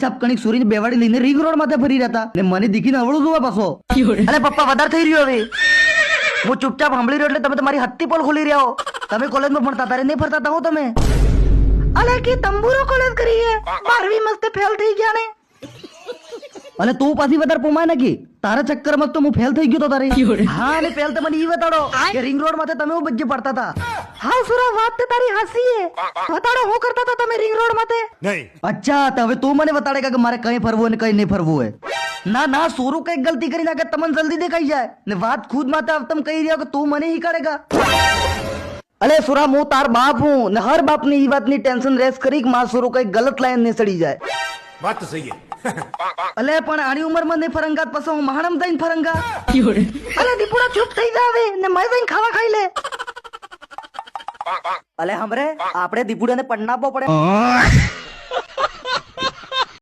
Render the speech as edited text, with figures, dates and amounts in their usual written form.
સાપ કણિક સુરીને બેવાડી લઈને ring road માથે ફરી રહ્યા હતા ને મને દીકીને અવળું જોવા પાછો. અરે પપ્પા વધારે થઈ રહ્યો હવે. હું ચૂપચાપ સાંભળી રહ્યો એટલે તમે તમારી હત્તી પોલ ખોલી રહ્યા હો. તમે કોલેજમાં ભણતા તારે નહીં ફરતા હો તમે. અલે કે તંબુરો કોલેજ કરી હે 12વી મસ્તે ફેલ થઈ ગયા ને. અને તું પાછી વધારે પોમાય નાખી તારા ચક્કરમાં તો હું ફેલ થઈ ગયો તો તારે. હા અને ફેલ તો મને ઈ બતાડો કે રિંગ રોડ માથે તમે બજ્જે પડતા હતા. હા સુરા વાત તે તારી હાસી હે. બતાડો હું કરતા હતા તમે રિંગ રોડ માથે. નહીં અચ્છા તો હવે તું મને બતાડે કે મારે કઈ ફરવું અને કઈ નહીં ફરવું હે. ના ના સોરું કઈક ગલતી કરી નાખે તમને જલ્દી દેખાઈ જાય ને વાત ખુદ માથે તમે કહી રહ્યા કે તું મને હિકાડેગા. અલે સુરા હું તાર બાપ હું ને હર બાપ ની ઈ વાતની ટેન્શન રેસ કરી કે માર સોરું કઈક ગલત લાઈન ને સડી જાય. વાત તો સહી અલે પણ આની ઉંમરમાં નહીં ફરંગાત પછી હું મહાણમ જઈને ફરંગા. અલે દીપુડા ચૂપ થઈ જાવે ને મેં જઈને ખાવા ખાઈ લે. અલે હમરે આપણે દીપુડાને પન્નાપો પડે.